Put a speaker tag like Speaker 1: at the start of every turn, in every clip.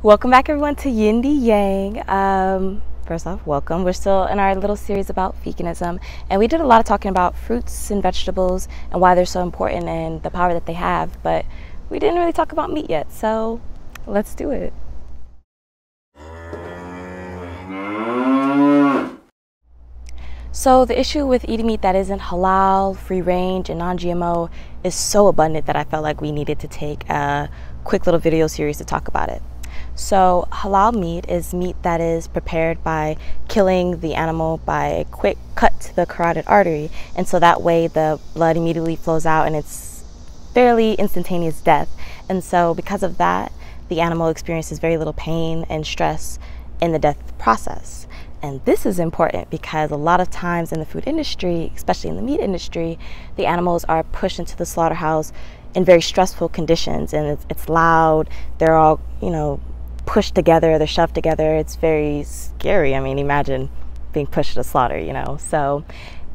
Speaker 1: Welcome back everyone to Yindyang. First off, welcome. We're still in our little series about veganism, and we did a lot of talking about fruits and vegetables and why they're so important and the power that they have, but we didn't really talk about meat yet, so let's do it. So the issue with eating meat that isn't halal, free range, and non-GMO is so abundant that I felt like we needed to take a quick little video series to talk about it. So halal meat is meat that is prepared by killing the animal by a quick cut to the carotid artery, and so that way the blood immediately flows out and it's fairly instantaneous death. And so because of that, the animal experiences very little pain and stress in the death process. And this is important because a lot of times in the food industry, especially in the meat industry, the animals are pushed into the slaughterhouse in very stressful conditions, and it's loud. They're all, pushed together, they're shoved together. It's very scary. I mean, imagine being pushed to the slaughter, So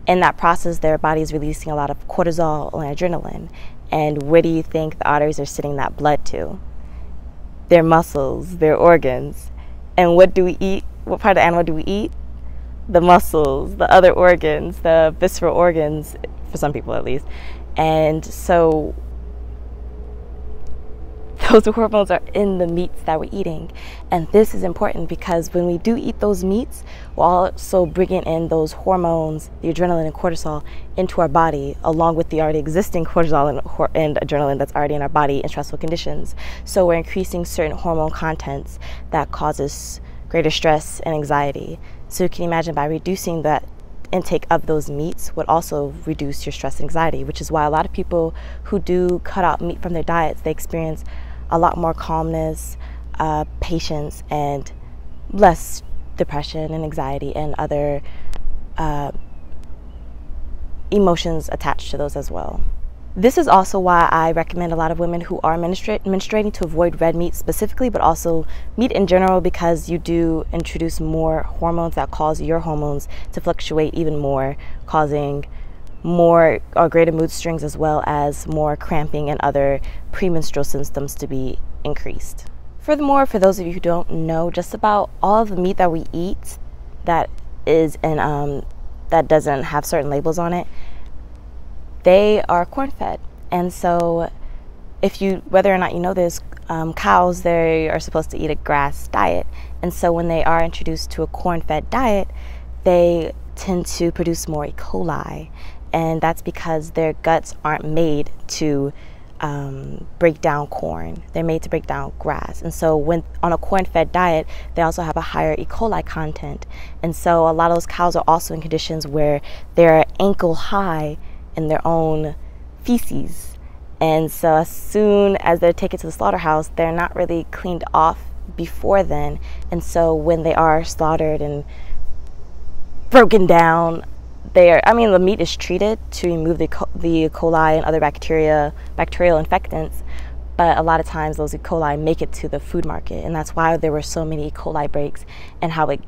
Speaker 1: in that process, their body is releasing a lot of cortisol and adrenaline. And where do you think the arteries are sending that blood to? Their muscles, their organs. And what do we eat? What part of the animal do we eat? The muscles, the other organs, the visceral organs, for some people at least. And so those hormones are in the meats that we're eating. And this is important because when we do eat those meats, we're also bringing in those hormones, the adrenaline and cortisol, into our body, along with the already existing cortisol and adrenaline that's already in our body in stressful conditions. So we're increasing certain hormone contents that causes greater stress and anxiety. So you can imagine by reducing that intake of those meats would also reduce your stress and anxiety, which is why a lot of people who do cut out meat from their diets, they experience a lot more calmness, patience, and less depression and anxiety and other emotions attached to those as well. This is also why I recommend a lot of women who are menstruating to avoid red meat specifically, but also meat in general, because you do introduce more hormones that cause your hormones to fluctuate even more, causing more or greater mood swings, as well as more cramping and other premenstrual symptoms to be increased. Furthermore, for those of you who don't know, just about all of the meat that we eat that is in that doesn't have certain labels on it, they are corn-fed. And so whether or not you know this, cows, they are supposed to eat a grass diet. And so when they are introduced to a corn-fed diet, they tend to produce more E. coli. And that's because their guts aren't made to break down corn. They're made to break down grass. And so when on a corn-fed diet, they also have a higher E. coli content. And so a lot of those cows are also in conditions where they're ankle high in their own feces. And so as soon as they're taken to the slaughterhouse, they're not really cleaned off before then. And so when they are slaughtered and broken down, the meat is treated to remove the E. coli and other bacterial infectants, but a lot of times those E. coli make it to the food market, and that's why there were so many E. coli breaks, and how it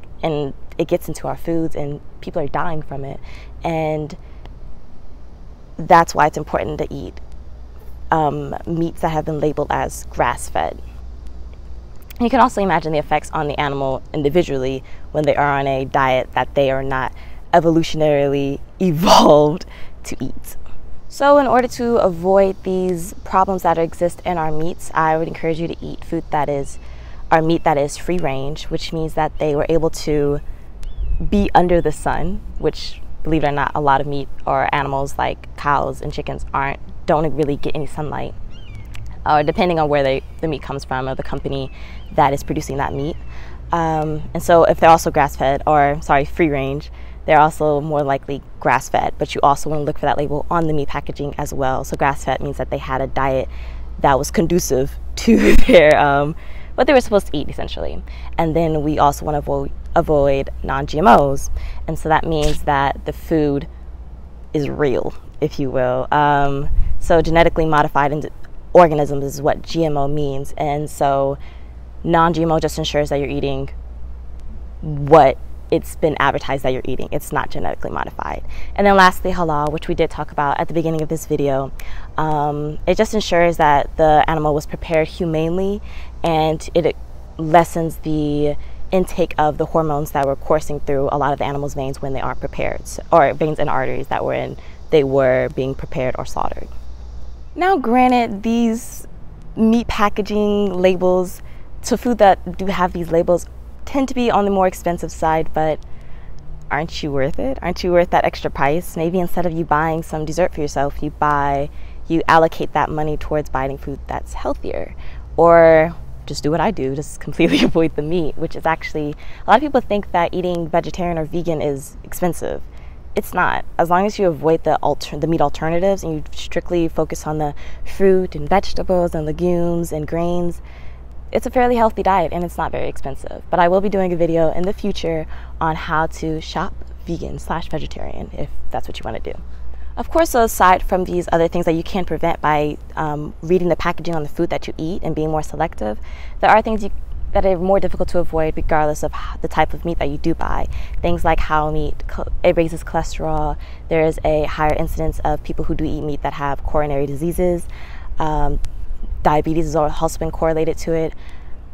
Speaker 1: gets into our foods and people are dying from it. And that's why it's important to eat meats that have been labeled as grass-fed. You can also imagine the effects on the animal individually when they are on a diet that they are not evolutionarily evolved to eat. So in order to avoid these problems that exist in our meats, I would encourage you to eat meat that is free range, which means that they were able to be under the sun, which, believe it or not, a lot of meat or animals like cows and chickens don't really get any sunlight, depending on where the meat comes from or the company that is producing that meat. And so if they're also free range, they're also more likely grass-fed, but you also want to look for that label on the meat packaging as well. So grass-fed means that they had a diet that was conducive to their what they were supposed to eat, essentially. And then we also want to avoid non-GMOs, and so that means that the food is real, if you will. So genetically modified organisms is what GMO means, and so non-GMO just ensures that you're eating what it's been advertised that you're eating. It's not genetically modified. And then lastly, halal, which we did talk about at the beginning of this video. It just ensures that the animal was prepared humanely, and it lessens the intake of the hormones that were coursing through a lot of the animals' veins when they aren't prepared, or veins and arteries that they were being prepared or slaughtered. Now, granted, these meat packaging labels to food that do have these labels tend to be on the more expensive side, but aren't you worth it? Aren't you worth that extra price? Maybe instead of you buying some dessert for yourself, you allocate that money towards buying food that's healthier. Or just do what I do, just completely avoid the meat, which is actually, a lot of people think that eating vegetarian or vegan is expensive. It's not. As long as you avoid the meat alternatives and you strictly focus on the fruit and vegetables and legumes and grains, it's a fairly healthy diet and it's not very expensive. But I will be doing a video in the future on how to shop vegan/vegetarian if that's what you want to do. Of course, aside from these other things that you can prevent by reading the packaging on the food that you eat and being more selective, there are things that are more difficult to avoid regardless of the type of meat that you do buy. Things like halal meat, it raises cholesterol. There is a higher incidence of people who do eat meat that have coronary diseases. Diabetes has also been correlated to it.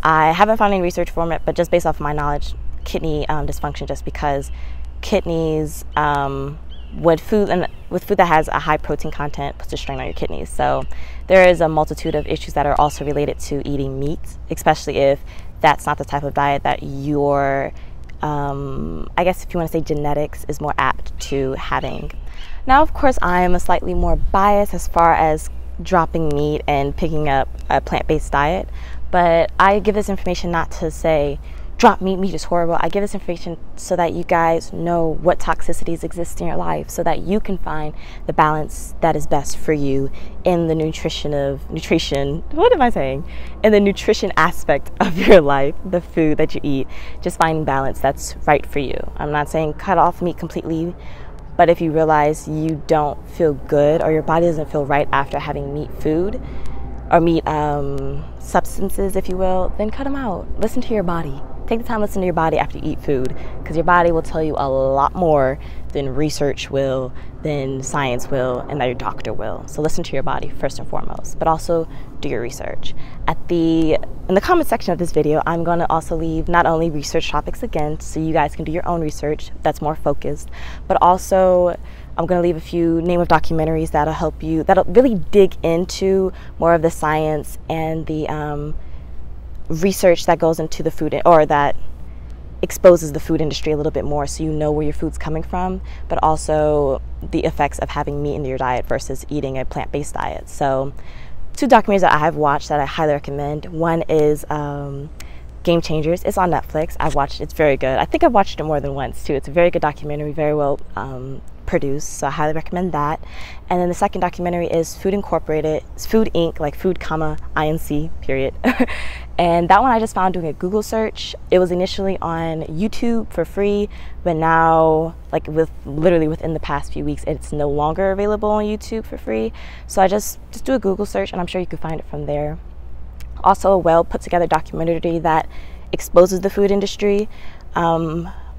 Speaker 1: I haven't found any research for it, but just based off my knowledge, kidney dysfunction, just because kidneys, with food that has a high protein content, puts a strain on your kidneys. So there is a multitude of issues that are also related to eating meat, especially if that's not the type of diet that your, I guess if you want to say genetics, is more apt to having. Now, of course, I am a slightly more biased as far as dropping meat and picking up a plant-based diet, but I give this information not to say drop meat is horrible. I give this information so that you guys know what toxicities exist in your life, so that you can find the balance that is best for you in the nutrition aspect of your life, the food that you eat. Just finding balance that's right for you. I'm not saying cut off meat completely, but if you realize you don't feel good or your body doesn't feel right after having meat food or meat substances, if you will, then cut them out. Listen to your body. Take the time to listen to your body after you eat food, because your body will tell you a lot more than research will, than science will, and that your doctor will. So listen to your body first and foremost, but also do your research. In the comment section of this video, I'm going to also leave not only research topics again, so you guys can do your own research that's more focused, but also I'm going to leave a few name of documentaries that'll help you, that'll really dig into more of the science and the research that goes into the food, or that exposes the food industry a little bit more, so you know where your food's coming from, but also the effects of having meat in your diet versus eating a plant-based diet. So 2 documentaries that I have watched that I highly recommend. One is Game Changers. It's on Netflix. I've watched it. It's very good. I think I've watched it more than once too. It's a very good documentary, very well produced, so I highly recommend that. And then the second documentary is Food Incorporated, Food Inc., like food, INC, period. And that one I just found doing a Google search. It was initially on YouTube for free, but now, like literally within the past few weeks, it's no longer available on YouTube for free. So I just do a Google search and I'm sure you can find it from there. Also a well put together documentary that exposes the food industry.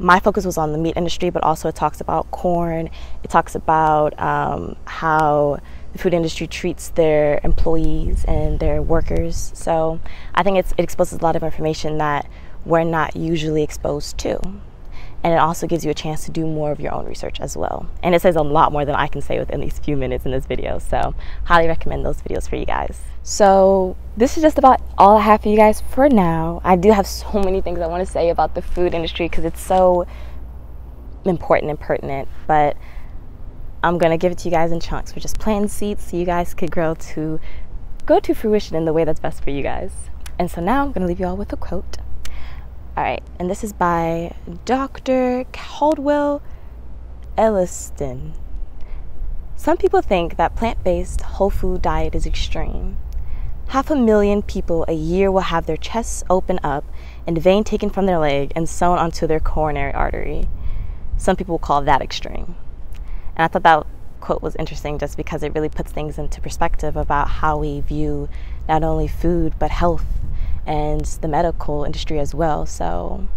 Speaker 1: My focus was on the meat industry, but also it talks about corn. It talks about how the food industry treats their employees and their workers. So I think it exposes a lot of information that we're not usually exposed to. And it also gives you a chance to do more of your own research as well. And it says a lot more than I can say within these few minutes in this video. So highly recommend those videos for you guys. So this is just about all I have for you guys for now. I do have so many things I want to say about the food industry because it's so important and pertinent, but I'm going to give it to you guys in chunks. We're just planting seeds so you guys could go to fruition in the way that's best for you guys. And so now I'm going to leave you all with a quote. All right, and this is by Dr. Caldwell Elliston. Some people think that plant-based whole food diet is extreme. 500,000 people a year will have their chests open up and vein taken from their leg and sewn onto their coronary artery. Some people will call that extreme. And I thought that quote was interesting just because it really puts things into perspective about how we view not only food but health and the medical industry as well. So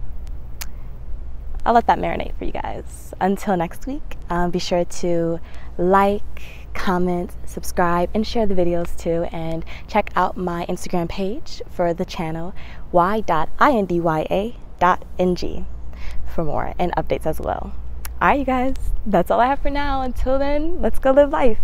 Speaker 1: I'll let that marinate for you guys. Until next week, be sure to like, comment, subscribe, and share the videos too. And check out my Instagram page for the channel y.indya.ng for more and updates as well. All right, you guys, that's all I have for now. Until then, let's go live life.